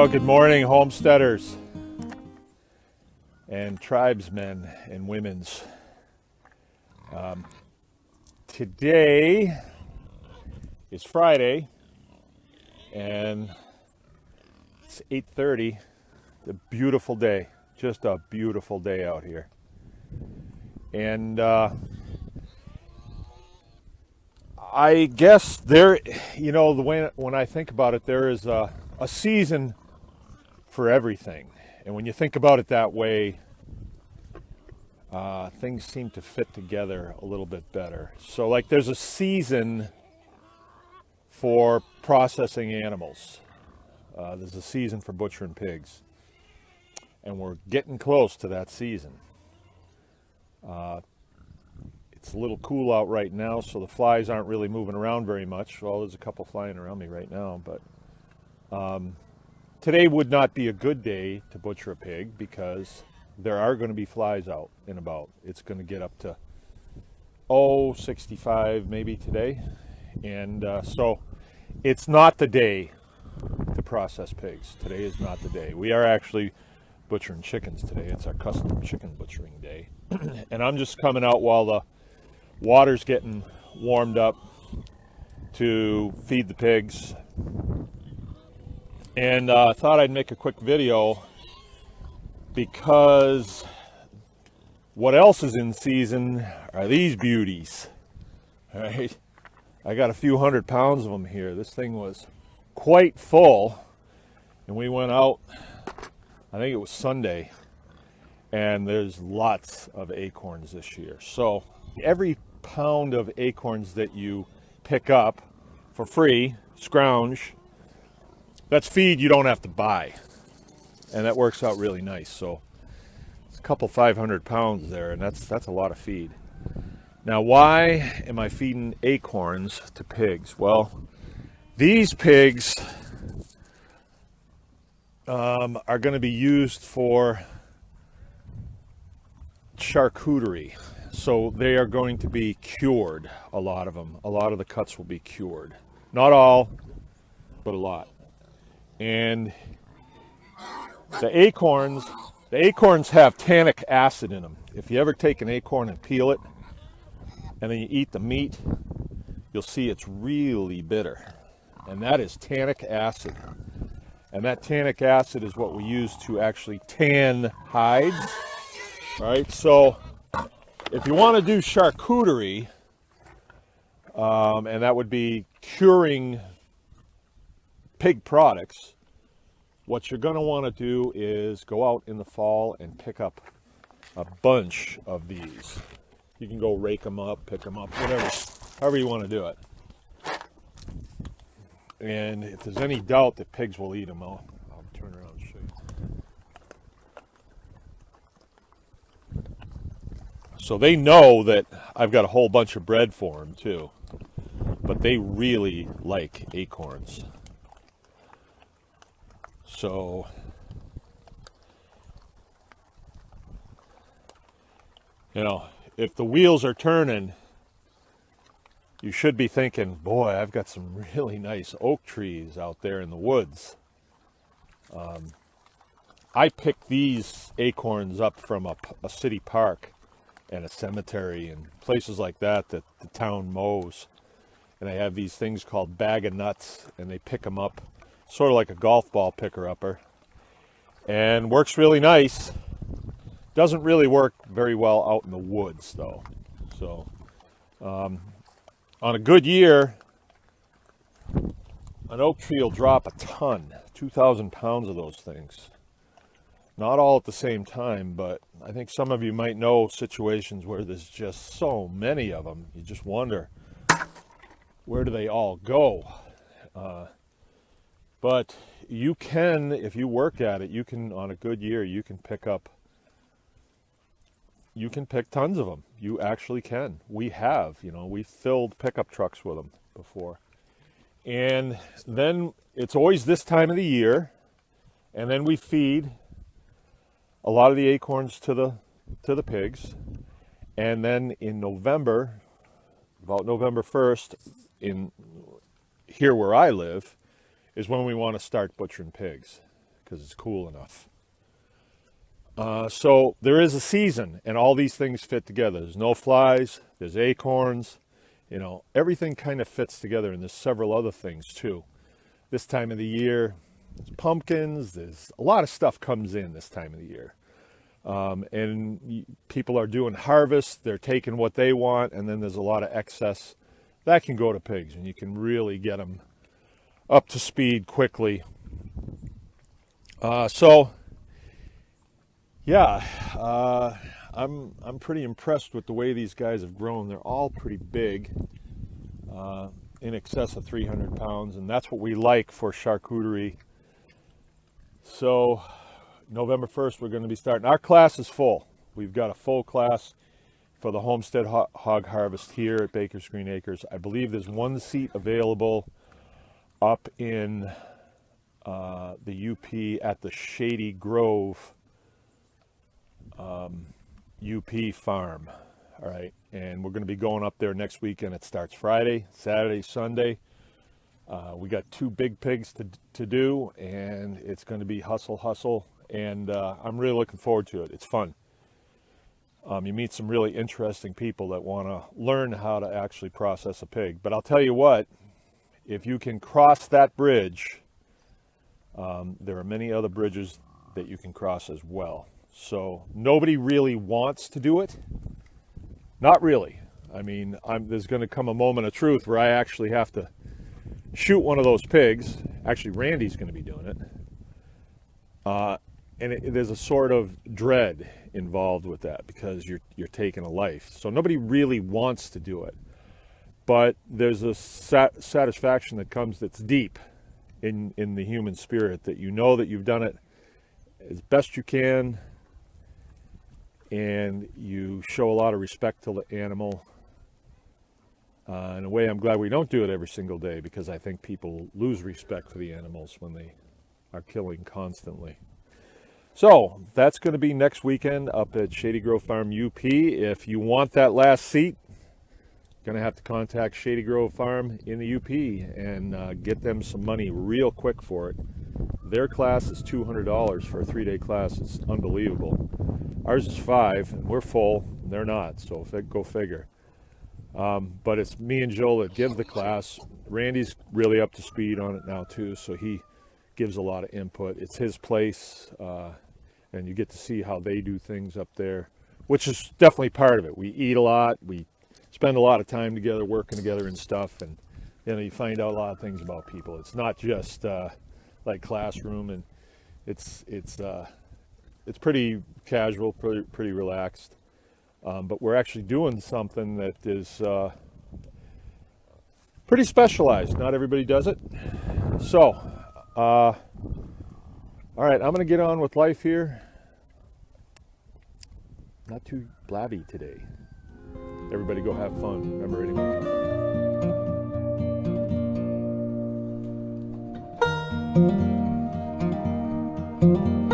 Well, good morning, homesteaders and tribesmen and women's. Today is Friday, and it's 8:30. It's a beautiful day, just a beautiful day out here. And I guess there, the way when I think about it, there is a season for everything. And when you think about it that way, things seem to fit together a little bit better. So like there's a season for processing animals. There's a season for butchering pigs. And we're getting close to that season. It's a little cool out right now, so the flies aren't really moving around very much. Well, there's a couple flying around me right now, but today would not be a good day to butcher a pig because there are going to be flies out and about. It's going to get up to 65 maybe today, and so it's not the day to process pigs. Today is not the day. We are actually butchering chickens today. It's our custom chicken butchering day. And I'm just coming out while the water's getting warmed up to feed the pigs. And I thought I'd make a quick video because what else is in season are these beauties. All right, I got a few 100 pounds of them here. This thing was quite full, and we went out, I think it was Sunday, and there's lots of acorns this year. So every pound of acorns that you pick up for free, scrounge, that's feed you don't have to buy. And that works out really nice. So it's a couple 500 pounds there, and that's a lot of feed. Now, why am I feeding acorns to pigs? Well, these pigs are going to be used for charcuterie. So they are going to be cured, a lot of them. A lot of the cuts will be cured. Not all, but a lot. And the acorns have tannic acid in them. If you ever take an acorn and peel it, and then you eat the meat, you'll see it's really bitter. And that is tannic acid. And that tannic acid is what we use to actually tan hides. All right, so if you want to do charcuterie, and that would be curing pig products, what you're going to want to do is go out in the fall and pick up a bunch of these. You can go rake them up, pick them up, whatever, however you want to do it. And if there's any doubt that pigs will eat them, I'll turn around and show you. So they know that I've got a whole bunch of bread for them too, but they really like acorns. So if the wheels are turning, you should be thinking, boy, I've got some really nice oak trees out there in the woods. I picked these acorns up from a city park and a cemetery and places like that the town mows. And they have these things called bag of nuts, and they pick them up sort of like a golf ball picker-upper, and works really nice. Doesn't really work very well out in the woods, though. So on a good year, an oak tree will drop a ton, 2,000 pounds of those things. Not all at the same time, but I think some of you might know situations where there's just so many of them. You just wonder, where do they all go? But you can, if you work at it, you can, on a good year, you can pick tons of them. You actually can. We have, we filled pickup trucks with them before. And then it's always this time of the year, and then we feed a lot of the acorns to the pigs. And then in November, about November 1st, in here where I live, is when we want to start butchering pigs, because it's cool enough. So there is a season, and all these things fit together. There's no flies, there's acorns, you know, everything kind of fits together, and there's several other things too. This time of the year, there's pumpkins, there's a lot of stuff comes in this time of the year. And people are doing harvest, they're taking what they want, and then there's a lot of excess that can go to pigs, and you can really get them up to speed quickly. I'm pretty impressed with the way these guys have grown. They're all pretty big, in excess of 300 pounds, and that's what we like for charcuterie. So November 1st, we're going to be starting. Our class is full. We've got a full class for the Homestead hog harvest here at Baker's Green Acres. I believe there's one seat available up in the UP at the Shady Grove UP farm. All right, and we're going to be going up there next weekend. It starts Friday, Saturday, Sunday. We got 2 big pigs to do, and it's going to be hustle, and I'm really looking forward to it. It's fun. You meet some really interesting people that want to learn how to actually process a pig. But I'll tell you what, if you can cross that bridge, there are many other bridges that you can cross as well. So nobody really wants to do it. Not really. I mean, there's going to come a moment of truth where I actually have to shoot one of those pigs. Actually, Randy's going to be doing it. And there's a sort of dread involved with that because you're taking a life. So nobody really wants to do it. But there's a satisfaction that comes that's deep in the human spirit, that you know that you've done it as best you can, and you show a lot of respect to the animal. In a way, I'm glad we don't do it every single day, because I think people lose respect for the animals when they are killing constantly. So that's going to be next weekend up at Shady Grove Farm UP. If you want that last seat, going to have to contact Shady Grove Farm in the UP and get them some money real quick for it. Their class is $200 for a 3-day class. It's unbelievable. Ours is $5, and we're full. And they're not, so go figure. But it's me and Joel that give the class. Randy's really up to speed on it now too, so he gives a lot of input. It's his place, and you get to see how they do things up there, which is definitely part of it. We eat a lot. We spend a lot of time together, working together and stuff, and you find out a lot of things about people. It's not just like classroom, and it's pretty casual, pretty relaxed. But we're actually doing something that is pretty specialized. Not everybody does it. So, all right, I'm going to get on with life here. Not too blabby today. Everybody go have fun. Remember, anyone can fun.